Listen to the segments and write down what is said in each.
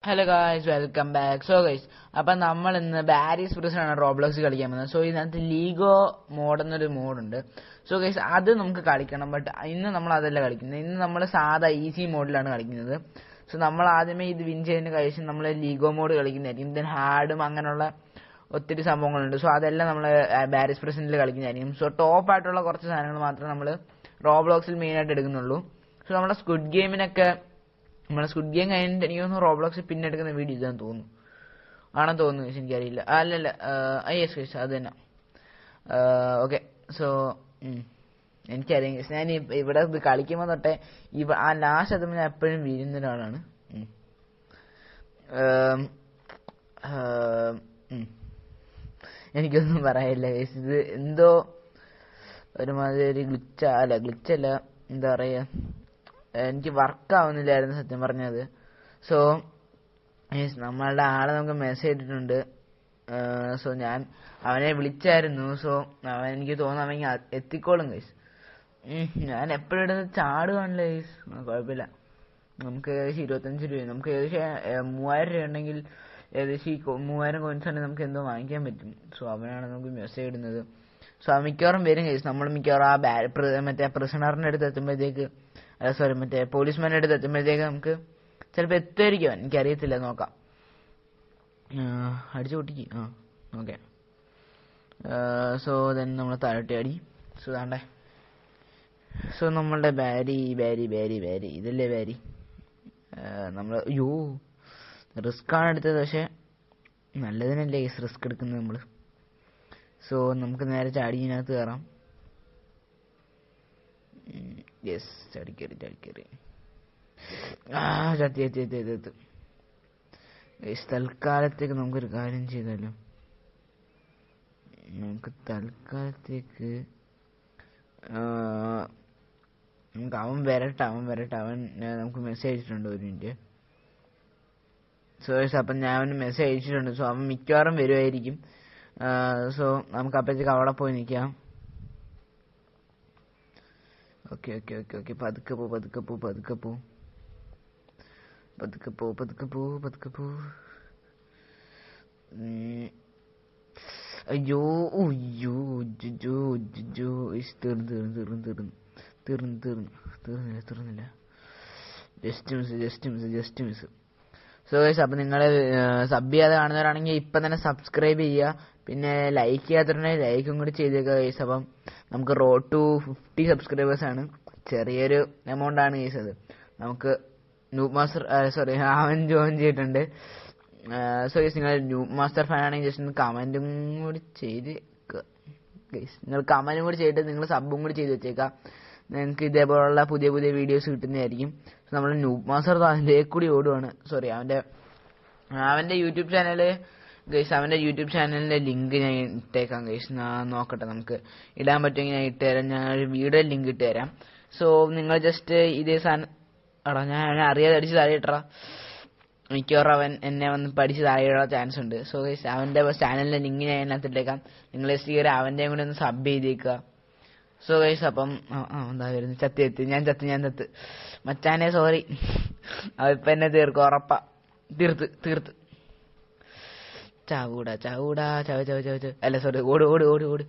Hello guys, welcome back. So guys, അപ്പം നമ്മൾ ഇന്ന് ബാരിസ് പ്രിസൺ റോബ്ലോക്സ് കളിക്കാൻ പോകുന്നത്. സോ ഇതിനകത്ത് ലീഗോ മോഡ് എന്നൊരു മോഡുണ്ട്. സോ ഗൈസ്, അത് നമുക്ക് കളിക്കണം. ബട്ട് ഇന്ന് നമ്മൾ അതല്ല കളിക്കുന്നത്. ഇന്ന് നമ്മൾ സാധാ ഈസി മോഡിലാണ് കളിക്കുന്നത്. സോ നമ്മൾ ആദ്യമേ ഇത് വിൻ ചെയ്തതിന് കഴിച്ച് നമ്മൾ ലീഗോ മോഡ് കളിക്കുന്നതായിരിക്കും. ദെൻ ഹാർഡും അങ്ങനെയുള്ള ഒത്തിരി സംഭവങ്ങളുണ്ട്. സോ അതെല്ലാം നമ്മൾ ബാരിസ് പ്രിസണിൽ കളിക്കുന്നതായിരിക്കും. സോ ടോപ്പ് ആയിട്ടുള്ള കുറച്ച് സാധനങ്ങൾ മാത്രമേ നമ്മൾ റോബ്ലോക്സിൽ മെയിനായിട്ട് എടുക്കുന്നുള്ളൂ. സോ നമ്മുടെ സ്ക്വിഡ് ഗെയിമിനൊക്കെ സ്ക്വിഡ് ഗെയിം കഴിഞ്ഞിട്ട് എനിക്ക് തോന്നുന്നു റോബ്ലോക്സിൽ പിന്നെ എടുക്കുന്ന വീഡിയോ ഇതാന്ന് തോന്നുന്നു. ആണെന്ന് തോന്നുന്നു, എനിക്കറിയില്ല. അല്ലല്ല, യെസ് അത് തന്നെ. ഓക്കെ, സോ എനിക്കറിയാം. ഞാൻ ഇവിടെ ഇത് കളിക്കുമ്പോൾ തൊട്ടേ ആ ലാസ്റ്റ് അതും ഞാൻ എപ്പോഴും വീഴുന്ന ഒരാളാണ്. എനിക്കൊന്നും പറയാനില്ല. ഇത് എന്തോ ഒരുമാതിരി ഗ്ലിച്ചല്ല, എന്താ പറയുക, എനിക്ക് വർക്കാവുന്നില്ലായിരുന്നു സത്യം പറഞ്ഞത്. സോ നമ്മളുടെ ആളെ നമുക്ക് മെസ്സേജ് ഇട്ടിട്ടുണ്ട്. സോ ഞാൻ അവനെ വിളിച്ചായിരുന്നു. സോ എനിക്ക് തോന്നുന്നു അവൻ എത്തിക്കോളും ഗൈസ്. ഞാൻ എപ്പോഴും ഇടുന്ന ചാടുവാണല്ലോ ഗൈസ്. കുഴപ്പമില്ല. നമുക്ക് ഏകദേശം 25 രൂപ, നമുക്ക് ഏകദേശം 3000 രൂപ ഉണ്ടെങ്കിൽ ഏകദേശം 3000 കോയിൻസ് ഉണ്ടെങ്കിൽ നമുക്ക് എന്തോ വാങ്ങിക്കാൻ പറ്റും. സോ അവനാണ് നമുക്ക് മെസ്സേജ് ഇടുന്നത്. സോ മിക്കവാറും വരും ഗൈസ്. നമ്മൾ മിക്കവാറും ആ മറ്റേ പ്രിസണറിന്റെ അടുത്ത് എത്തുമ്പോഴത്തേക്ക്, മറ്റേ പോലീസ്മാൻ്റെ അടുത്ത് എത്തുമ്പോഴത്തേക്ക് നമുക്ക് ചിലപ്പോൾ എത്തുമായിരിക്കും. എനിക്കറിയത്തില്ല, നോക്കാം. അടിച്ചു പൊട്ടിക്ക്. ഓക്കെ. സോ ദെൻ നമ്മൾ താഴോട്ട് അടി. സോ താണ്ടേ. സോ നമ്മളുടെ ബാരി ഇതല്ലേ ബാരി. നമ്മൾ റിസ്ക് ആണ് എടുത്തത്, പക്ഷെ നല്ലതിനല്ലേ റിസ്ക് എടുക്കുന്നത് നമ്മൾ. സോ നമുക്ക് നേരെ ചാടിനകത്ത് കയറാം. യെസ്, ചാടിക്കേറി. ചത്തി. തൽക്കാലത്തേക്ക് നമുക്കൊരു കാര്യം ചെയ്താലോ. നമുക്ക് തൽക്കാലത്തേക്ക് അവൻ വരട്ടെ. അവൻ നമുക്ക് മെസ്സേജ് അയച്ചിട്ടുണ്ട്. 1 മിനിറ്റ്. സോ അപ്പം ഞാൻ അവന് മെസ്സേജ് അയച്ചിട്ടുണ്ട്. സോ അവൻ മിക്കവാറും വരുമായിരിക്കും. സോ നമുക്ക് അപ്പോഴത്തേക്ക് അവിടെ പോയി നിൽക്കാം. ഓക്കെ. പതുക്കെ പോ. അയ്യോ തീർന്നില്ല. Just miss. സോ ഗൈസ്, അപ്പം നിങ്ങൾ സബ് ചെയ്യാതെ കാണുന്നവരാണെങ്കിൽ ഇപ്പം തന്നെ സബ്സ്ക്രൈബ് ചെയ്യുക. പിന്നെ ലൈക്ക് ചെയ്യാത്തവരുണ്ടെങ്കിൽ ലൈക്കും കൂടി ചെയ്തേക്കുക ഗൈസ്. അപ്പം നമുക്ക് റോഡ് ടു 50 സബ്സ്ക്രൈബേഴ്സ് ആണ്. ചെറിയൊരു എമൗണ്ട് ആണ് ഗൈസ് അത്. നമുക്ക് ന്യൂബ് മാസ്റ്റർ അവൻ ജോയിൻ ചെയ്തിട്ടുണ്ട്. സോ ഗൈസ്, നിങ്ങൾ ന്യൂബ് മാസ്റ്റർ ഫാൻ ആണെങ്കിൽ ജസ്റ്റ് ഒന്ന് കമൻറ്റും കൂടി ചെയ്തേക്കുക ഗൈസ്. നിങ്ങൾ കമൻറ്റും കൂടി ചെയ്തിട്ട് നിങ്ങൾ സബും കൂടി ചെയ്ത് വെച്ചേക്കാം. നിങ്ങൾക്ക് ഇതേപോലുള്ള പുതിയ വീഡിയോസ് കിട്ടുന്നതായിരിക്കും. നമ്മൾ ന്യൂബ് മാസ്റ്റർ അതിലേക്ക് കൂടി ഓടുവാണ്. അവൻ്റെ യൂട്യൂബ് ചാനൽ ഗൈസ്, അവൻ്റെ യൂട്യൂബ് ചാനലിൻ്റെ ലിങ്ക് ഞാൻ ഇട്ടേക്കാം ഗൈസ്. നോക്കട്ടെ, നമുക്ക് ഇടാൻ പറ്റുമെങ്കിൽ ഞാൻ ഇട്ടുതരാം. ഞാൻ ഒരു വീഡിയോ ലിങ്ക് ഇട്ടുതരാം. സോ നിങ്ങൾ ജസ്റ്റ് ഇതേ സാധനം ഞാൻ അറിയാതെ അടിച്ച് താഴെയിട്ടാ. മിക്കവാറും അവൻ എന്നെ വന്ന് പഠിച്ച് താഴെയുള്ള ചാൻസ് ഉണ്ട്. സോ ഗൈസ്, അവൻ്റെ ചാനലിൻ്റെ ലിങ്ക് ഞാൻ അതിനകത്ത് ഇട്ടേക്കാം. നിങ്ങൾ ജസ്റ്റ് കയറി അവൻ്റെയും കൂടി ഒന്ന് സബ് ചെയ്തേക്കുക. സോ ഗൈസ്, അപ്പം എന്താ വരുന്നു, ഞാൻ ചത്ത് മച്ചാനെ, സോറി. അവൻ എന്നെ തീർക്കും, ഉറപ്പാ. തീർത്ത് ചാവൂടാ അല്ല, സോറി, ഓട്.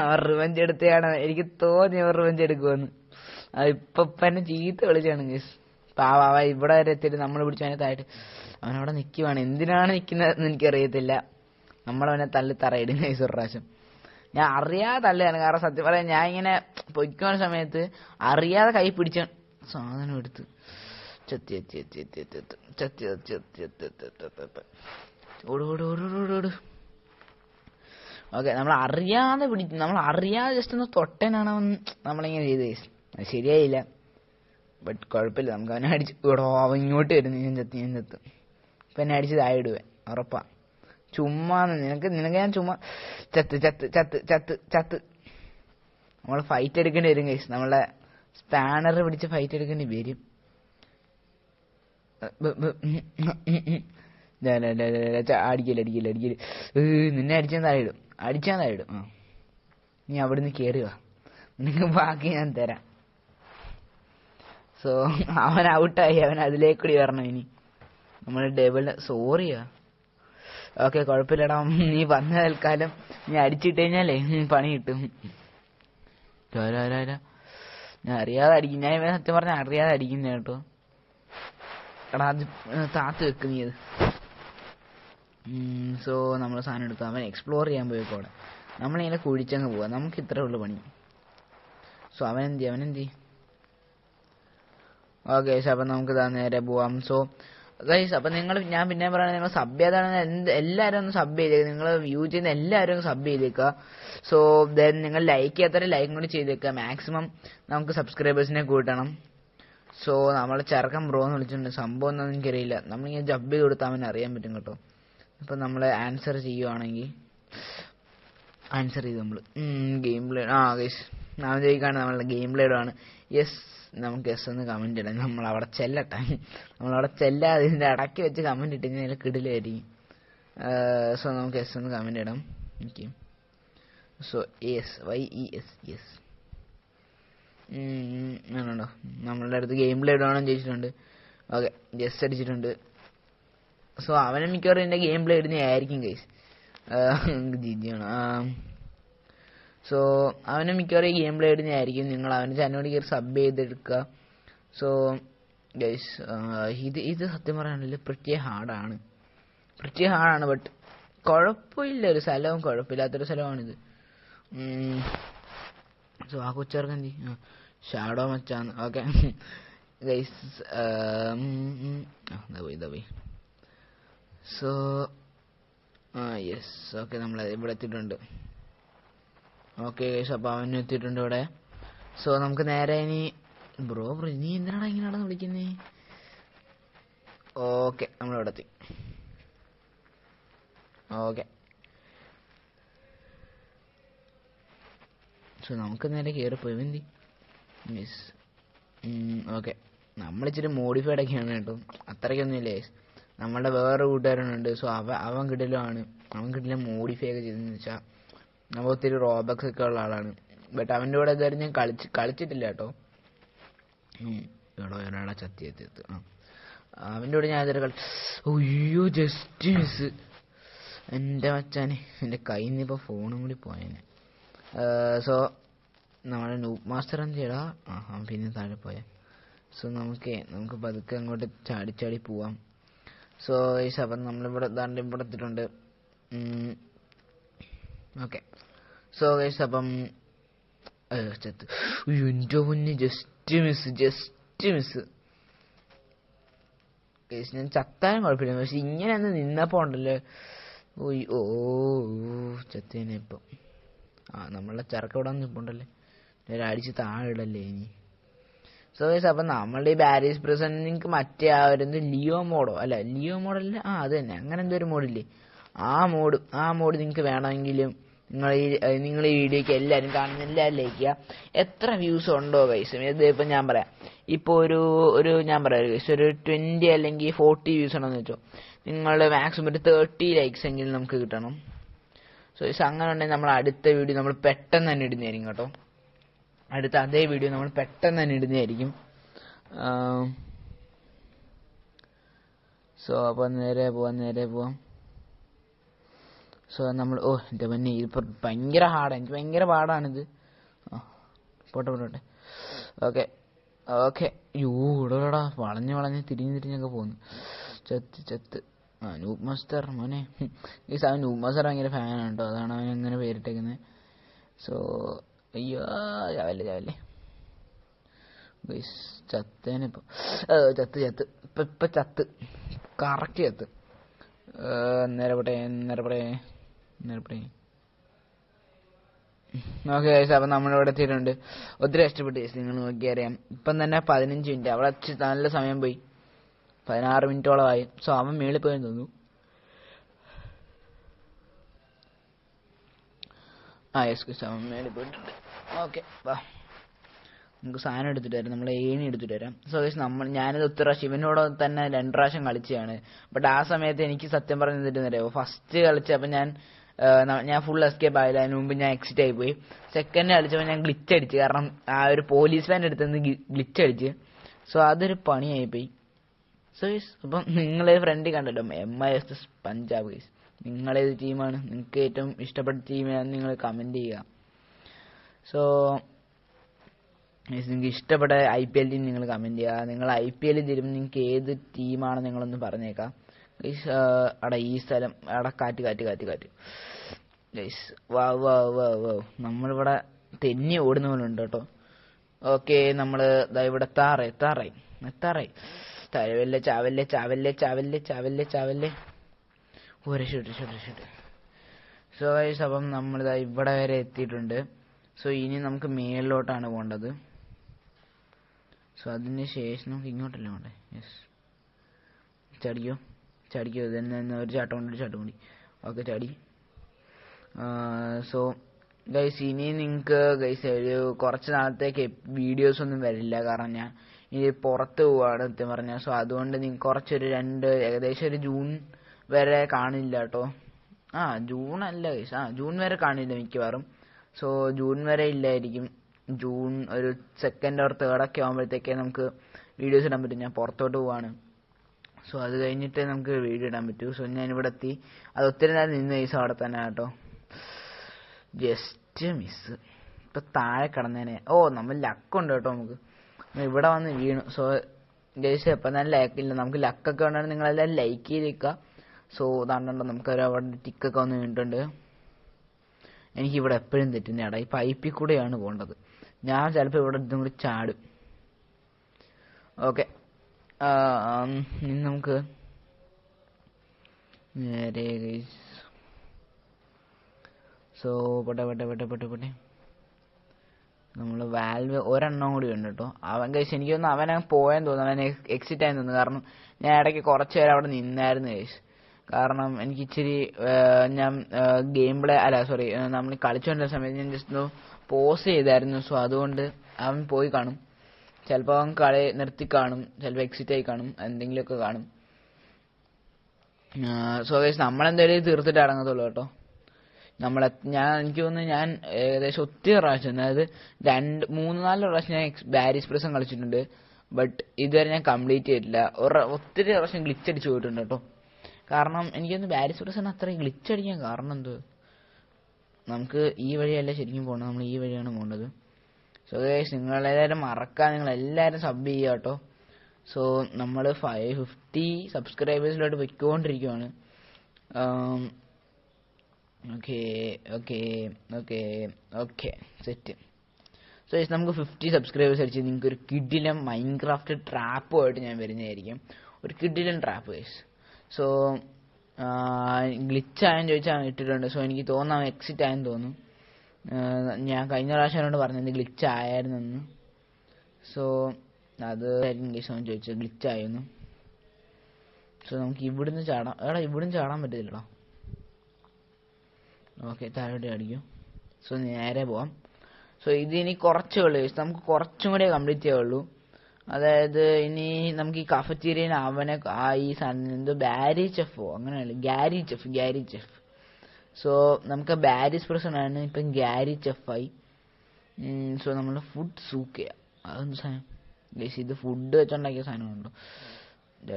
അവർ റിവെഞ്ച് എടുത്തതാണ്. എനിക്ക് തോന്നി അവർ റിവെഞ്ച് എടുക്കുമെന്ന്. ഇപ്പൊ എന്നെ ചീത്ത വിളിച്ചാണ് ഗൈസ്. പാവാ, ഇവിടെ വരെ എത്തിയിട്ട് നമ്മൾ പിടിച്ചതിനകത്തായിട്ട് അവനവിടെ നിൽക്കുവാണ്. എന്തിനാണ് നിൽക്കുന്നതെന്ന് എനിക്കറിയത്തില്ല. നമ്മളവനെ തള്ളി തറയിടും ഗൈസ് ഒരു പ്രാവശ്യം. ഞാൻ അറിയാതെ തള്ളിയാണ്. കാരണം സത്യം പറയാം, ഞാൻ ഇങ്ങനെ പൊയ്ക്കുന്ന സമയത്ത് അറിയാതെ കൈ പിടിച്ച സാധനം എടുത്ത് ഓട്. ഓക്കെ, നമ്മൾ അറിയാതെ ജസ്റ്റ് ഒന്ന് തൊട്ടനാണ് നമ്മളിങ്ങനെ ചെയ്ത് ഗൈസ്. അത് ശരിയായില്ല, ബട്ട് കുഴപ്പമില്ല. നമുക്ക് അവനെ അടിച്ച് അവൻ ഇങ്ങോട്ട് വരുന്നു. ഞാൻ ചത്ത് ഇപ്പം എന്നെ അടിച്ച് താഴെ ഇടുവേ, ഉറപ്പാ. ചുമ്മാ നിനക്ക് ഞാൻ ചുമ്മാ ചത്ത് നമ്മൾ ഫൈറ്റ് എടുക്കേണ്ടി വരും ഗൈസ്. നമ്മളെ സ്പാനർ പിടിച്ച് ഫൈറ്റ് എടുക്കേണ്ടി വരും. അടിക്കല് നിന്നെ അടിച്ചാൽ താഴെയിടും. നീ അവിടുന്ന് കയറി വാ, നിനക്ക് ബാക്കി ഞാൻ തരാം. സോ അവൻ ഔട്ടായി, അവൻ അതിലേക്കൂടി വരണം ഇനി. നമ്മൾ ഡബിൾ സോറിയാ. ഓക്കെ കുഴപ്പമില്ലടാ, നീ വന്ന തൽക്കാലം നീ അടിച്ചിട്ട് കഴിഞ്ഞാലേ പണി കിട്ടും. ഞാൻ അറിയാതെ അടിക്കും, ഞാൻ ഇവ സത്യം പറഞ്ഞാൽ അറിയാതെ അടിക്കുന്ന കേട്ടോ. എടാ അത് താത്ത് വെക്ക് നീ അത്. സോ നമ്മൾ സാധനം എടുത്തു, അവൻ എക്സ്പ്ലോർ ചെയ്യാൻ പോയപ്പോൾ നമ്മളിങ്ങനെ കുഴിച്ചങ്ങ് പോവാം, നമുക്ക് ഇത്രേ ഉള്ളു പണി. സോ അവനെന്തി ഓക്കെ. അപ്പം നമുക്ക് നേരെ പോവാം. സോ ഗൈസ് അപ്പം ഞാൻ പിന്നെ പറയുന്നത്, നിങ്ങൾ സബ് ചെയ്താണ് എല്ലാവരും ഒന്ന് സബ് ചെയ്തേക്കുക, നിങ്ങൾ വ്യൂ ചെയ്യുന്ന എല്ലാവരും ഒന്ന് സബ് ചെയ്തേക്കുക. സോ ദെൻ നിങ്ങൾ ലൈക്ക് ചെയ്യാത്തവരെ ലൈക്കും കൂടി ചെയ്തേക്കുക. മാക്സിമം നമുക്ക് സബ്സ്ക്രൈബേഴ്സിനെ കൂട്ടണം. സോ നമ്മളെ ചെറുക്കൻ ബ്രോ എന്ന് വിളിച്ചിട്ടുണ്ട്, സംഭവം ഒന്നും എനിക്കറിയില്ല. നമ്മളിങ്ങനെ ജബ് ചെയ്ത് കൊടുത്താൽ അവന് അറിയാൻ പറ്റും കേട്ടോ. അപ്പം നമ്മൾ ആൻസർ ചെയ്യുവാണെങ്കിൽ ആൻസർ ചെയ്ത് നമ്മൾ ഗെയിം പ്ലേ ഗൈസ് നാം ചോദിക്കുകയാണ് നമ്മളുടെ ഗെയിം പ്ലേഡാണ്. യെസ് നമുക്ക് യെസ് എന്ന് കമൻറ്റ് ഇടാം. നമ്മളവിടെ ചെല്ലട്ടെ, നമ്മളവിടെ ചെല്ലാതെ ഇതിൻ്റെ ഇടയ്ക്ക് വെച്ച് കമൻറ്റ് ഇട്ട് കഴിഞ്ഞാൽ കിടിലായിരിക്കും. സോ നമുക്ക് യെസ് എന്ന് കമൻറ്റ് ഇടാം. ഓക്കെ. സോ YES ആണോ, നമ്മളുടെ അടുത്ത് ഗെയിം പ്ലേ ഇടണമെന്ന് ചോദിച്ചിട്ടുണ്ട്. ഓക്കെ യെസ് അടിച്ചിട്ടുണ്ട്. സോ അവനെ മിക്കവാറും എൻ്റെ ഗെയിം പ്ലേ ഇടുന്നതായിരിക്കും ഗൈസ്. ജിജിയാണ്. സോ അവന് മിക്കവാറും ഈ ഗെയിം പ്ലേ ഇടുന്നതായിരിക്കും. നിങ്ങൾ അവൻ്റെ ചാനലോട് കയറി സബ് ചെയ്തെടുക്കുക. സോ ഗൈസ് ഇത് സത്യം പറയാനില്ല പ്രിറ്റി ഹാർഡാണ്. ബട്ട് കുഴപ്പമില്ല, ഒരു സ്ഥലവും കുഴപ്പമില്ലാത്തൊരു സ്ഥലമാണിത്. സോ ആ കൊച്ചേർക്ക് എന്തി ഷാഡോ മച്ചാന്ന്. ഓക്കെ ഗൈസ് ഇതാ പോയി. സോ യെസ് ഓക്കെ നമ്മൾ ഇവിടെ എത്തിയിട്ടുണ്ട്. ഓക്കെ ഗൈസ് അപ്പോൾ അവനും എത്തിയിട്ടുണ്ട് ഇവിടെ. സോ നമുക്ക് നേരെ ഇനി ബ്രോ നീ എന്തിനാണ് ഇങ്ങനെയാണെന്ന് വിളിക്കുന്നേ? ഓക്കെ നമ്മളിവിടെ എത്തി. ഓക്കെ സോ നമുക്ക് നേരെ കയറിപ്പോയി എന്തി മിസ്. ഓക്കെ നമ്മളിച്ചിരി മോഡിഫൈഡ് ഒക്കെയാണ് കേട്ടോ, അത്രയ്ക്കൊന്നും ഇല്ലേ. നമ്മളുടെ വേറെ കൂട്ടുകാരനുണ്ട്. സോ അവൻ കിടലുമാണ്, അവൻ കിടലും മോഡിഫൈ ഒക്കെ ചെയ്തെന്ന് വെച്ചാൽ നമ്മൾ ഒത്തിരി റോബക്സ് ഒക്കെ ഉള്ള ആളാണ്. ബട്ട് അവൻ്റെ കൂടെ ഇതുവരെ ഞാൻ കളിച്ചിട്ടില്ല കേട്ടോ. എടാ ചത്തി അവൻ്റെ കൂടെ ഞാൻ ഇതുവരെ അയ്യോ ജസ്റ്റ് മിസ്. എൻ്റെ മച്ചാനെ എൻ്റെ കയ്യിൽ നിന്ന് ഇപ്പോൾ ഫോണും കൂടി പോയേനെ. സോ നമ്മുടെ നൂബ് മാസ്റ്റർ എന്ത് ചെയ്യടാ? പിന്നെ താഴെ പോയാൽ. സോ നമുക്ക് പതുക്കെ അങ്ങോട്ട് ചാടി പോവാം. സോ ഈ അപ്പം നമ്മളിവിടെ ഇവിടെ എത്തിയിട്ടുണ്ട്. ഓക്കെ സോ ഗൈസ് അപ്പം ചത്ത്. എൻ്റെ മുന്നേ ജസ്റ്റ് മിസ് ഗൈസ്. ഞാൻ ചത്താനും കുഴപ്പമില്ല, പക്ഷെ ഇങ്ങനെ ഒന്ന് നിന്നപ്പോൾ ഉണ്ടല്ലോ ചത്തേനെ ഇപ്പം. നമ്മളുടെ ചെറുക്ക ഇവിടെ നിൽപ്പുണ്ടല്ലേ, അടിച്ച് താഴെ ഇടല്ലേ ഇനി. സോ ഗൈസ് അപ്പം നമ്മളുടെ ഈ ബാരീസ് പ്രസന്റ് നിങ്ങൾക്ക് മറ്റേ ഒരു ലിയോ മോഡല്ല അത് തന്നെ, അങ്ങനെ എന്തോ ഒരു മോഡില്ലേ, ആ മോഡ് നിങ്ങൾക്ക് വേണമെങ്കിലും നിങ്ങൾ ഈ വീഡിയോയ്ക്ക് എല്ലാവരും കാണുന്ന എല്ലാവരും ലൈക്ക് ചെയ്യുക. എത്ര വ്യൂസ് ഉണ്ടോ ഗൈസ്, ഇതിപ്പോൾ ഞാൻ പറയാം, ഇപ്പോൾ ഒരു ഞാൻ പറയാം ഗൈസ്, ഒരു 20 അല്ലെങ്കിൽ 40 വ്യൂസ് ഉണ്ടെന്ന് വെച്ചോ, നിങ്ങൾ മാക്സിമം ഒരു 30 ലൈക്സ് എങ്കിലും നമുക്ക് കിട്ടണം. സോ ഗൈസ് അങ്ങനെ ഉണ്ടെങ്കിൽ നമ്മൾ അടുത്ത വീഡിയോ നമ്മൾ പെട്ടെന്ന് തന്നെ ഇടുന്നതായിരിക്കും കേട്ടോ. അടുത്ത അതേ വീഡിയോ നമ്മൾ പെട്ടെന്ന് തന്നെ ഇടുന്നതായിരിക്കും. സോ അപ്പോൾ നേരെ പോവാം. സോ നമ്മൾ എൻ്റെ മുന്നേ ഇതിപ്പോൾ ഭയങ്കര ഹാർഡാണ്, എനിക്ക് ഭയങ്കര പാടാണിത്. പോട്ടെ. ഓക്കെ ഇവിടെടാ വളഞ്ഞ് തിരിഞ്ഞൊക്കെ പോകുന്നു. ചത്ത് നൂബ് മാസ്റ്റർ മോനെ. ഈ സാധനം നൂബ് മാസ്റ്റർ ഭയങ്കര ഫാനാണ് കേട്ടോ, അതാണ് അവൻ അങ്ങനെ പേരിട്ടേക്കുന്നത്. സോ അയ്യോ ചാവല്ലേ ചത്തേനെ ഇപ്പം ചത്ത് കറക്റ്റ് ചത്ത്. നേരെ പോട്ടെ. ഓക്കെ ഗൈസ് അപ്പം നമ്മളിവിടെ എത്തിയിട്ടുണ്ട്. ഒത്തിരി കഷ്ടപ്പെട്ട് ഗൈസ്, നിങ്ങൾ നോക്കിയറിയാം ഇപ്പം തന്നെ 15 മിനിറ്റ്, അവിടെ നല്ല സമയം പോയി, 16 മിനിറ്റോളമായി. സോ അവൻ മേളിൽ പോയെന്ന് തോന്നുന്നു. യെസ് ഗൈസ് അവൻ മേളിൽ പോയിട്ടുണ്ട്. ഓക്കെ വാ നമുക്ക് സാധനം എടുത്തിട്ട് വരാം, നമ്മൾ ഏണി എടുത്തിട്ട് വരാം. സോ ഗൈസ് ഞാനിത് ഒത്തിരി പ്രാവശ്യം ഇവനോട് തന്നെ 2 പ്രാവശ്യം കളിച്ചതാണ്. ബട്ട് ആ സമയത്ത് എനിക്ക് സത്യം പറഞ്ഞിട്ടുണ്ടെന്നറിയോ, ഫസ്റ്റ് കളിച്ചപ്പോൾ ഞാൻ ഫുൾ എസ്കേപ്പ് ആയില്ല, അതിന് മുമ്പ് ഞാൻ എക്സിറ്റ് ആയി പോയി. സെക്കൻഡ് കളിച്ചപ്പോൾ ഞാൻ ഗ്ലിച്ച് അടിച്ച്, കാരണം ആ ഒരു പോലീസ് വാൻ്റെ അടുത്ത് നിന്ന് ഗ്ലിച്ച് അടിച്ച്. സോ അതൊരു പണിയായിപ്പോയി. സോ അപ്പം നിങ്ങളെ ഫ്രണ്ടിൽ കണ്ടല്ലോ MI vs പഞ്ചാബ് ഗൈസ്. നിങ്ങളേത് ടീമാണ്, നിങ്ങൾക്ക് ഏറ്റവും ഇഷ്ടപ്പെട്ട ടീമാണെന്ന് നിങ്ങൾ കമൻറ്റ് ചെയ്യുക. സോ നിങ്ങൾക്ക് ഇഷ്ടപ്പെട്ട IPL ടീം നിങ്ങൾ കമൻറ്റ് ചെയ്യുക. നിങ്ങൾ IPL തരുമ്പോൾ നിങ്ങൾക്ക് ഏത് ടീമാണ് നിങ്ങളൊന്ന് പറഞ്ഞേക്കാം ഗൈസ്. അവിടെ ഈ സ്ഥലം അവിടെ കാറ്റ് ഗൈസ്. വാ നമ്മളിവിടെ തെന്നി ഓടുന്ന പോലെ ഉണ്ട് കേട്ടോ. ഓക്കെ, നമ്മൾ ഇവിടെ എത്താറായി. ചാവല്ലേ. ഒരു ഷൂട്ട്. സോ ഗൈസ്, അപ്പം നമ്മളിതാ ഇവിടെ വരെ എത്തിയിട്ടുണ്ട്. സോ ഇനി നമുക്ക് മേളിലോട്ടാണ് പോകേണ്ടത്. സോ അതിന് ശേഷം നമുക്ക് ഇങ്ങോട്ടല്ലേ വേണ്ടേ? യെസ്, ചാടിക്കോ ഇതന്നെ. ഒരു ചാട്ടം കൂടി. ഓക്കെ, ചാടി. സോ ഗൈസ്, ഇനി നിങ്ങൾക്ക് ഗൈസ് ഒരു കുറച്ച് നാളത്തേക്ക് വീഡിയോസ് ഒന്നും വരില്ല, കാരണം ഞാൻ ഇനി പുറത്ത് പോവാണ് സത്യം പറഞ്ഞാൽ. സോ അതുകൊണ്ട് നിങ്ങൾക്ക് കുറച്ചൊരു ഏകദേശം ഒരു ജൂൺ വരെ കാണില്ല കേട്ടോ. ജൂൺ അല്ല ഗൈസ്, ജൂൺ വരെ കാണില്ല മിക്കവാറും. സോ ജൂൺ വരെ ഇല്ലായിരിക്കും. ജൂൺ ഒരു 2nd or 3rd ഒക്കെ ആകുമ്പോഴത്തേക്കേ നമുക്ക് വീഡിയോസ് ഇടാൻ പറ്റും. ഞാൻ പുറത്തോട്ട് പോവാണ്. സോ അത് കഴിഞ്ഞിട്ടേ നമുക്ക് വീഡിയോ ഇടാൻ പറ്റൂ. സോ ഞാൻ ഇവിടെ എത്തി. അത് ഒത്തിരി നേരം നിന്ന് ഗൈസ് അവിടെ തന്നെ കേട്ടോ. Just miss. ഇപ്പം താഴെ കിടന്നേനെ. നമ്മൾ ലക്കുണ്ട് കേട്ടോ. നമുക്ക് ഇവിടെ വന്ന് വീണു. സോ ഗൈസ്, എപ്പം തന്നെ ലക്കില്ല. നമുക്ക് ലക്കൊക്കെ ഉണ്ടെങ്കിൽ നിങ്ങളെല്ലാം ലൈക്ക് ചെയ്തേക്കുക. സോ അതാണ്ടോ നമുക്കൊരു അവിടെ ടിക്കൊക്കെ വന്ന് വീണിട്ടുണ്ട്. എനിക്കിവിടെ എപ്പോഴും തെറ്റുന്നേടാ. ഈ പൈപ്പിൽ കൂടെയാണ് പോകേണ്ടത്. ഞാൻ ചിലപ്പോൾ ഇവിടെ ഇതും കൂടി ചാടും. ഓക്കെ, നമുക്ക് നേരെ ഗൈസ്. സോ പെട്ടെ നമ്മൾ വാൽവ് ഒരെണ്ണം കൂടി ഉണ്ട് കേട്ടോ. അവൻ കഴിച്ച് എനിക്ക് തോന്നുന്നു അവനെ പോയെന്ന് തോന്നുന്നു. അവൻ എക്സിറ്റ് ആയെന്ന് തോന്നുന്നു. കാരണം ഞാൻ ഇടയ്ക്ക് കുറച്ച് നേരം അവിടെ നിന്നായിരുന്നു കഴിച്ച്. കാരണം എനിക്ക് ഇച്ചിരി ഞാൻ നമ്മൾ കളിച്ചുകൊണ്ടിരുന്ന സമയത്ത് ഞാൻ ജസ്റ്റ് ഒന്ന് പോസ് ചെയ്തായിരുന്നു. സോ അതുകൊണ്ട് അവൻ പോയി കാണും. ചിലപ്പോൾ അവൻ കളി നിർത്തി കാണും, ചിലപ്പോൾ എക്സിറ്റ് ആയി കാണും, എന്തെങ്കിലുമൊക്കെ കാണും. സോ ഗൈസ്, നമ്മളെന്തായാലും തീർത്തിട്ട് ഇറങ്ങത്തുള്ളൂ കേട്ടോ. എനിക്ക് തോന്നുന്നു ഞാൻ ഏകദേശം ഒത്തിരി പ്രാവശ്യം, അതായത് 3-4 പ്രാവശ്യം ഞാൻ ബാരിസ് പ്രസം കളിച്ചിട്ടുണ്ട്. ബട്ട് ഇതുവരെ ഞാൻ കംപ്ലീറ്റ് ചെയ്തിട്ടില്ല. ഒത്തിരി പ്രാവശ്യം ഗ്ലിച്ച് അടിച്ച് പോയിട്ടുണ്ട് കേട്ടോ. കാരണം എനിക്കൊന്ന് ബാരിസ് പ്രസം അത്രയും ഗ്ലിച്ച് അടിക്കാൻ കാരണം എന്തോ, നമുക്ക് ഈ വഴിയല്ല ശരിക്കും പോകേണ്ടത്, നമ്മൾ ഈ വഴിയാണ് പോകേണ്ടത്. സോ ഗൈസ്, നിങ്ങളെല്ലാവരും നിങ്ങളെല്ലാവരും സബ് ചെയ്യുക കേട്ടോ. സോ നമ്മൾ 550 സബ്സ്ക്രൈബേഴ്സിലോട്ട് പോയിക്കൊണ്ടിരിക്കുകയാണ്. Okay set. സോ നമുക്ക് 50 സബ്സ്ക്രൈബേഴ്സ് അടിച്ച് നിങ്ങൾക്ക് ഒരു കിഡിലും മൈൻക്രാഫ്റ്റ് ട്രാപ്പുമായിട്ട് ഞാൻ വരുന്നതായിരിക്കും. ഒരു കിഡിലും ട്രാപ്പ് ഗൈസ്. സോ ഗ്ലിച്ച് ആയെന്ന് ചോദിച്ചാൽ ഇട്ടിട്ടുണ്ട്. സോ എനിക്ക് തോന്നുന്നു എക്സിറ്റ് ആയെന്ന് തോന്നുന്നു. ഞാൻ കഴിഞ്ഞ പ്രാവശ്യം എന്നോട് പറഞ്ഞത് ഗ്ലിച്ച് ആയിരുന്നെന്ന്. സോ അത് ഗൈസ് അവൻ ചോദിച്ചത് ഗ്ലിച്ച് ആയിരുന്നു. സോ നമുക്ക് ഇവിടുന്ന് ചാടാം. ഇവിടുന്ന് ചാടാൻ പറ്റത്തില്ലടാ. ഓക്കെ, താഴോട്ട് അടിക്കും. സോ നേരെ പോവാം. സോ ഇതിനി കുറച്ചേ ഉള്ളൂ, നമുക്ക് കുറച്ചും കൂടെ കംപ്ലീറ്റ് ചെയ്യുള്ളൂ. അതായത് ഇനി നമുക്ക് ഈ കഫറ്റീരിയൻ അവനെ ഈ എന്തോ ബാരി ചെഫോ അങ്ങനെയല്ല, ഗാരി ചെഫ്. സോ നമുക്ക് ബാരിസ് പ്രസൻ ആണ്, ഇപ്പം ഗാരി ചെഫായി. സോ നമ്മൾ ഫുഡ് സൂക്ക് ചെയ്യാം. അതെന്ത് സാധനം ഗൈസ്? ഇത് ഫുഡ് വെച്ചുണ്ടാക്കിയ സാധനമുണ്ടോ? ഇവിടെ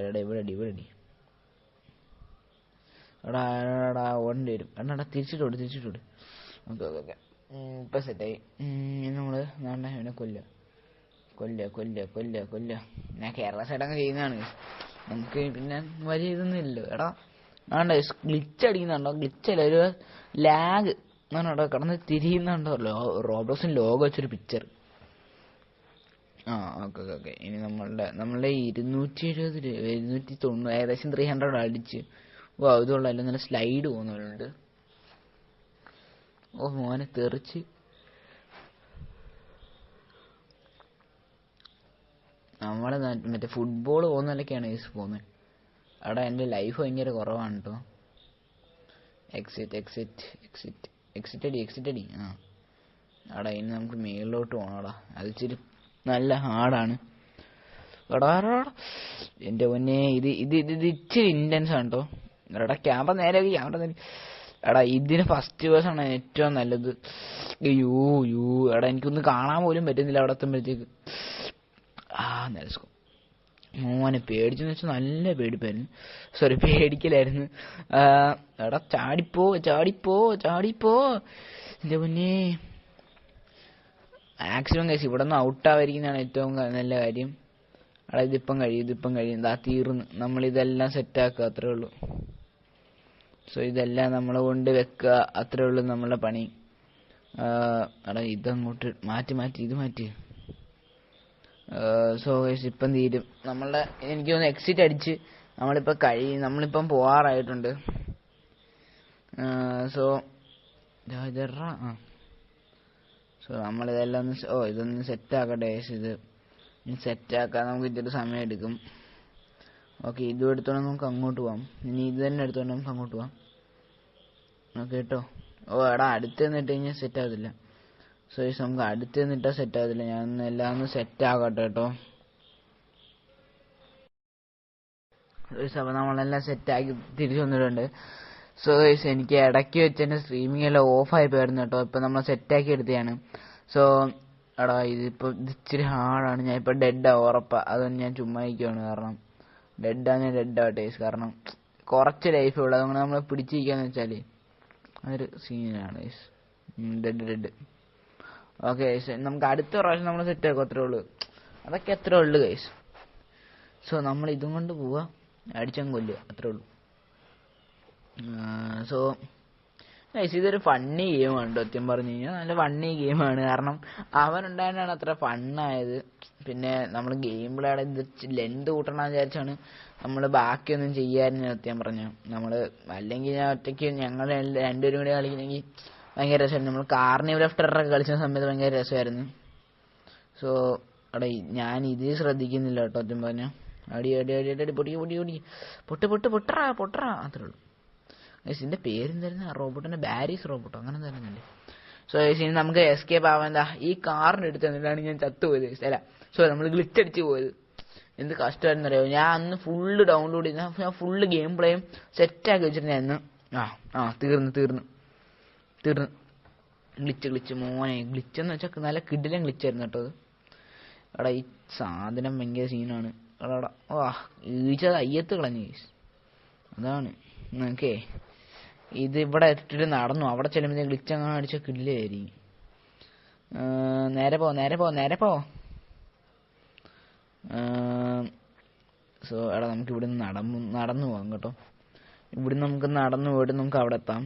എടാ ഓടേണ്ടി വരും. എന്നാടാ തിരിച്ചിട്ടോട്. ഓക്കെ ഇപ്പം സെറ്റായി. നമ്മൾ ഇവനെ കൊല്ല. ഞാൻ കേരള സൈഡങ്ങ് ചെയ്യുന്നതാണ്. നമുക്ക് പിന്നെ വലിയ ഇതൊന്നും ഇല്ലല്ലോ. എടാ ഗ്ലിച്ച് അടിക്കുന്നുണ്ടോ? ഗ്ലിച്ചല്ല, ഒരു ലാഗ് എന്നാണോ കിടന്ന് തിരിയുന്നുണ്ടോ? റോബ്ലോക്സിന് ലോഗോ വെച്ചൊരു പിക്ചർ. ഓക്കെ. ഇനി നമ്മളുടെ 270 290 ഏകദേശം 300 അടിച്ച്. ഇതുള്ള നല്ല സ്ലൈഡ് പോകുന്നവരുണ്ട്. മോനെ തെറിച്ച്. നമ്മളെ മറ്റേ ഫുട്ബോൾ പോകുന്നതിലൊക്കെയാണ് ഈസ് പോകുന്നത്. അവിടെ എൻ്റെ ലൈഫ് ഭയങ്കര കുറവാണ് കേട്ടോ. എക്സിറ്റ് അടി. അവിടെ ഇനി നമുക്ക് മേളിലോട്ട് പോകണടാ. അത് ഇച്ചിരി നല്ല ഹാർഡാണ്. എടാ എൻ്റെ പൊന്നെ, ഇത് ഇച്ചിരി ഇൻറ്റൻസ് ആണ് കേട്ടോ. എടാ ക്യാമറ നേരെ. എടാ ഇതിന് ഫസ്റ്റ് പേഴ്സൺ ആണ് ഏറ്റവും നല്ലത്. എടാ എനിക്കൊന്നും കാണാൻ പോലും പറ്റുന്നില്ല അവിടെ എത്തുമ്പോഴത്തേക്ക്. നെൽസ്കോ മോനെ പേടിച്ചെന്ന് വെച്ചാൽ നല്ല പേടിപ്പായിരുന്നു. സോറി, പേടിക്കലായിരുന്നു. എടാ ചാടിപ്പോ ചാടിപ്പോ ചാടിപ്പോ, എന്റെ പൊന്നേ. മാക്സിമം കേസ് ഇവിടെ നിന്ന് ഔട്ടാവായിരിക്കുന്നതാണ് ഏറ്റവും നല്ല കാര്യം. എടാ ഇതിപ്പം കഴിയും ഇതാ തീർന്ന്. നമ്മളിതെല്ലാം സെറ്റാക്കുക, അത്രേ ഉള്ളൂ. സോ ഇതെല്ലാം നമ്മളെ കൊണ്ട് വെക്കുക, അത്രേ ഉള്ളൂ നമ്മളെ പണി. എടാ ഇതങ്ങോട്ട് മാറ്റി ഇത് മാറ്റി. സോ ഇപ്പം തീരും നമ്മളുടെ. എനിക്ക് തോന്നുന്നു എക്സിറ്റ് അടിച്ച് നമ്മളിപ്പം പോവാറായിട്ടുണ്ട്. സോ സോ നമ്മളിതെല്ലാം ഇതൊന്ന് സെറ്റാക്കട്ടെ. ഇത് സെറ്റാക്കാൻ നമുക്ക് ഇത്തിരി സമയം എടുക്കും. ഓക്കെ, ഇതും എടുത്തോണ്ട് നമുക്ക് അങ്ങോട്ട് പോവാം. ഇനി ഇത് തന്നെ എടുത്തോണ്ട് നമുക്ക് അങ്ങോട്ട് പോവാം. ഓക്കെ കേട്ടോ. എടാ അടുത്ത് നിന്നിട്ട് കഴിഞ്ഞാൽ സെറ്റ് ആകത്തില്ല. സോ നമുക്ക് അടുത്ത് നിന്നിട്ടാൽ സെറ്റ് ആകത്തില്ല. ഞാൻ എല്ലാം ഒന്ന് സെറ്റ് ആകട്ടെ കേട്ടോ. അപ്പോൾ നമ്മളെല്ലാം സെറ്റാക്കി തിരിച്ചു വന്നിട്ടുണ്ട്. സോ എനിക്ക് ഇടയ്ക്ക് വെച്ച് എൻ്റെ സ്ട്രീമിംഗ് എല്ലാം ഓഫായി പോയിരുന്നു കേട്ടോ. ഇപ്പം നമ്മൾ സെറ്റാക്കി എടുത്തതാണ്. സോ എടാ ഇതിപ്പോൾ ഇച്ചിരി ഹാർഡാണ്. ഞാൻ ഇപ്പോൾ ഡെഡാണ് ഉറപ്പാണ്. അതൊന്നും ഞാൻ ചുമ്മാ ഇരിക്കുകയാണ്. കാരണം ഡെഡാവട്ടെ. കാരണം കുറച്ച് ലൈഫേ ഉള്ളൂ. അതുകൊണ്ട് നമ്മൾ പിടിച്ചിരിക്കാന്ന് വെച്ചാൽ അതൊരു സീനാണ്. ഡെഡ്. ഓക്കെ ഗൈസ്, നമുക്ക് അടുത്ത പ്രാവശ്യം നമ്മൾ സെറ്റ് ആക്കും, അത്രേ ഉള്ളൂ. അതൊക്കെ അത്രേ ഉള്ളൂ ഗൈസ്. സോ നമ്മൾ ഇതും കൊണ്ട് പോവുക, അടിച്ചങ്ങ് കൊല്ലുക, അത്രേ ഉള്ളൂ. സോ ഗൈസ് ഇതൊരു ഫണ്ണി ഗെയിമാണ് സത്യം പറഞ്ഞു കഴിഞ്ഞാൽ. നല്ല ഫണ്ണി ഗെയിമാണ്. കാരണം അവനുണ്ടായതാണ് അത്ര ഫണ്ണായത്. പിന്നെ നമ്മൾ ഗെയിം പ്ലേയുടെ ഇത് ലെന്ത് കൂട്ടണമെന്ന് വിചാരിച്ചാണ് നമ്മൾ ബാക്കിയൊന്നും ചെയ്യാറുണ്ട് സത്യം പറഞ്ഞു. നമ്മൾ അല്ലെങ്കിൽ ഞാൻ ഒറ്റയ്ക്ക് ഞങ്ങൾ രണ്ടുപേരും കൂടി കളിക്കണമെങ്കിൽ ഭയങ്കര രസമായിരുന്നു. നമ്മൾ കാർണിവൽ ഓഫ് ടെററൊക്കെ കളിച്ച സമയത്ത് ഭയങ്കര രസമായിരുന്നു. സോ അവിടെ ഞാൻ ഇത് ശ്രദ്ധിക്കുന്നില്ല കേട്ടോ സത്യം പറഞ്ഞാൽ. അടി പൊട്ടറാ അത്രേ ഉള്ളൂ. ഇതിന്റെ പേരെന്തായിരുന്നു? റോബോട്ടിന്റെ ബാരീസ് റോബോട്ടോ അങ്ങനെ തരുന്നില്ലേ. സോ ഇനി നമുക്ക് എസ്കേപ്പ് ആവാൻ എന്താ ഈ കാറിന്റെ അടുത്ത് എന്നിട്ടാണ് ഞാൻ ചത്തുപോയത്. അല്ല നമ്മൾ ഗ്ലിച്ച് അടിച്ച് പോയത്. എന്ത് കഷ്ടമായിരുന്നു അറിയാമോ. ഞാൻ അന്ന് ഫുള്ള് ഡൗൺലോഡ് ചെയ്ത് ഞാൻ ഫുള്ള് ഗെയിം പ്ലേയും സെറ്റാക്കി വെച്ചിരുന്നു. തീർന്നു ഗ്ലിച്ച് മോനെ. ഗ്ലിച്ച് എന്ന് വെച്ചാൽ നല്ല കിടിലൻ ഗ്ലിച്ചായിരുന്നു കേട്ടോ അത്. എടാ ഈ സാധനം ഭയങ്കര സീനാണ്. എടാ ഈച്ചത് അയ്യത്ത് കളഞ്ഞു. അതാണ് ഓക്കെ. ഇത് ഇവിടെ ഇട്ടിട്ട് നടന്നു. അവിടെ ചെല്ലുമ്പോൾ ഗ്ലിച്ച് അങ്ങനെ അടിച്ച കിടിലായിരിക്കും. നേരെ പോ. സോ എടാ നമുക്ക് ഇവിടുന്ന് നടന്നു പോകാം കേട്ടോ. ഇവിടുന്ന് നമുക്ക് നടന്നു പോയിട്ട് നമുക്ക് അവിടെ എത്താം.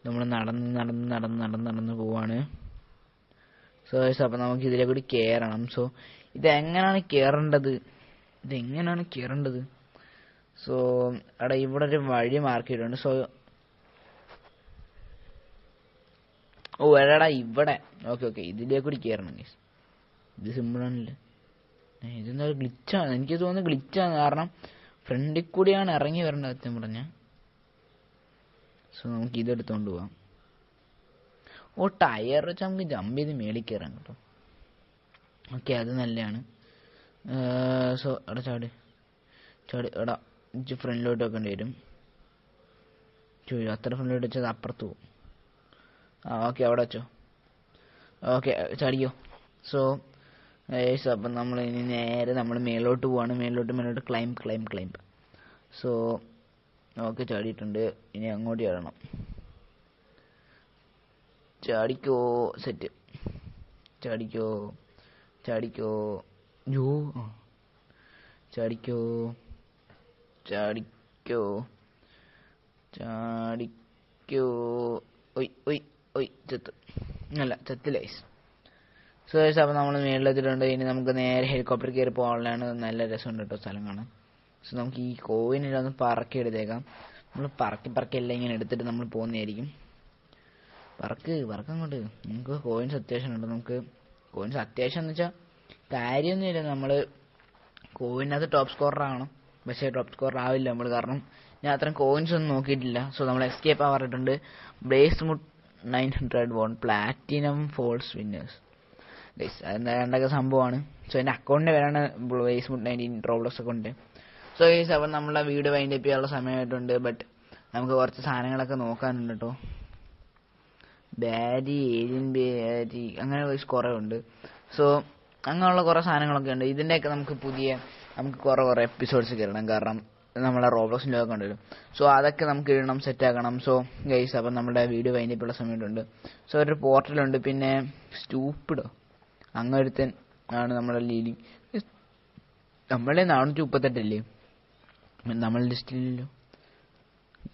നമ്മൾ നടന്ന് പോവാണ്. സോ അപ്പം നമുക്ക് ഇതിലെ കൂടി കയറണം. സോ ഇതെങ്ങനെയാണ് കയറേണ്ടത്? സോ എടാ ഇവിടെ ഒരു വഴി മാർക്ക് ചെയ്തിട്ടുണ്ട്. സോ എടാ ഇവിടെ ഓക്കെ ഇതിലേക്ക് കൂടി കയറണം ഗൈസ്. ഇത് സിമ്പിളാണല്ലേ. ഇതെന്താ ഗ്ലിച്ചാണ്. എനിക്ക് തോന്നുന്നു ഗ്ലിച്ചാണ്. കാരണം ഫ്രണ്ടിൽ കൂടിയാണ് ഇറങ്ങി വരേണ്ടത് സത്യം പറഞ്ഞാൽ. സോ നമുക്ക് ഇതെടുത്തോണ്ട് പോവാം. ടയർ വെച്ചാൽ നമുക്ക് ജമ്പ് ചെയ്ത് മേളിൽ കയറാം കേട്ടോ. ഓക്കെ അത് നല്ലതാണ്. സോ എടാ ചാട് എടാ ഫ്രണ്ടിലോട്ട് വെക്കേണ്ടി വരും. അത്ര ഫ്രണ്ടിലോട്ട് വെച്ചത് അപ്പുറത്ത് പോകും. ഓക്കെ അവിടെ വെച്ചോ. ഓക്കെ ചാടിക്കോ. സോ അപ്പം നമ്മൾ ഇനി നേരെ നമ്മൾ മേലോട്ട് പോവാണ്. മേലോട്ട് ക്ലൈംബ്. So okay ചാടിയിട്ടുണ്ട്. ഇനി അങ്ങോട്ട് ചാടണം. ചാടിക്കോ. സെറ്റ്. ചാടിക്കോ. ചാടിക്കോ. ചത്ത്. അല്ല ചത്തില്ല. സോ അപ്പോൾ നമ്മൾ മേളിലെത്തിയിട്ടുണ്ട്. ഇനി നമുക്ക് നേരെ ഹെലികോപ്റ്റർ കയറി പോകാനുള്ളതാണ്. നല്ല രസമുണ്ട് കേട്ടോ സ്ഥലം കാണാൻ. സോ നമുക്ക് ഈ കോയിനെല്ലാം പറക്കി എടുത്തേക്കാം. നമ്മൾ പറക്കി എല്ലാം ഇങ്ങനെ എടുത്തിട്ട് നമ്മൾ പോകുന്നതായിരിക്കും. പറക്കങ്ങോട്ട്. നമുക്ക് കോയിൻസ് അത്യാവശ്യമുണ്ട്. നമുക്ക് കോയിൻസ് അത്യാവശ്യം എന്ന് വെച്ചാൽ കാര്യമൊന്നുമില്ല. നമ്മൾ കോയിനകത്ത് ടോപ്പ് സ്കോറർ ആവണം. പക്ഷേ ടോപ്പ് സ്കോറർ ആവില്ല നമ്മൾ. കാരണം ഞാൻ അത്രയും കോയിൻസ് ഒന്നും നോക്കിയിട്ടില്ല. സോ നമ്മൾ എസ്കേപ്പ് ആവാറിട്ടുണ്ട്. ബ്ലേസ്മുട്ട് 900 won platinum falls winners guys. അതെന്താ രണ്ടൊക്കെ സംഭവമാണ്. സോ എൻ്റെ അക്കൗണ്ടിൻ്റെ പേരാണ് ബ്ലേസ്മുട്ട് 19 റോബ്ലോക്സ് അക്കൗണ്ട്. സോ ഗൈസ് അപ്പം നമ്മളെ വീഡിയോ വൈൻഡ് അപ്പ് ചെയ്യാനുള്ള സമയമായിട്ടുണ്ട്. ബട്ട് നമുക്ക് കുറച്ച് സാധനങ്ങളൊക്കെ നോക്കാനുണ്ട് കേട്ടോ. ബാരി ഏലിയൻ ബാരി അങ്ങനെ കുറേ ഉണ്ട്. സോ അങ്ങനെയുള്ള കുറേ സാധനങ്ങളൊക്കെ ഉണ്ട്. ഇതിൻ്റെയൊക്കെ നമുക്ക് കുറേ എപ്പിസോഡ്സ് കയറണം, കാരണം നമ്മളെ റോബ്ലോക്സിൻ്റെ ഒക്കെ ഉണ്ടല്ലോ. സോ അതൊക്കെ നമുക്ക് ഇടണം, സെറ്റാക്കണം. സോ ഗൈസ്, അപ്പം നമ്മുടെ വീഡിയോ വൈൻഡപ്പുള്ള സമയത്തുണ്ട്. സോ ഒരു പോർട്ടലുണ്ട്, പിന്നെ സ്റ്റൂപ്പിഡോ അങ്ങൊരുത്തൻ ആണ് നമ്മുടെ ലീലി. നമ്മളെ 438 നമ്മൾ ലിസ്റ്റിലല്ലോ.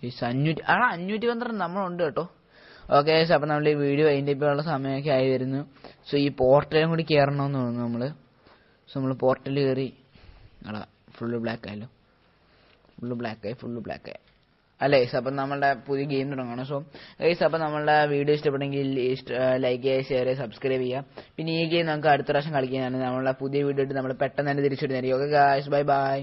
512 നമ്മളുണ്ട് കേട്ടോ. ഓക്കെ, അപ്പം നമ്മൾ ഈ വീഡിയോ വൈൻഡപ്പുള്ള സമയമൊക്കെ ആയി വരുന്നു. സോ ഈ പോർട്ടലും കൂടി കയറണമെന്ന് തോന്നുന്നു നമ്മൾ. സോ നമ്മൾ പോർട്ടൽ കയറി. ഫുള്ള് ബ്ലാക്ക് ആയല്ലോ, ഫുള്ള് ബ്ലാക്കായി അല്ലേ ഗൈസ്. അപ്പം നമ്മളുടെ പുതിയ ഗെയിം തുടങ്ങണം. സോ ഗൈസ്, അപ്പം നമ്മളുടെ വീഡിയോ ഇഷ്ടപ്പെട്ടെങ്കിൽ ലൈക്ക് ചെയ്യുക, ഷെയർ ചെയ്യുക, സബ്സ്ക്രൈബ് ചെയ്യുക. പിന്നെ ഈ ഗെയിം നമുക്ക് അടുത്ത പ്രാവശ്യം കളിക്കാനാണ്. നമ്മളുടെ പുതിയ വീഡിയോ ഇട്ട് നമ്മൾ പെട്ടെന്ന് തന്നെ തിരിച്ചു വരുന്നതായിരിക്കും. Okay guys, by.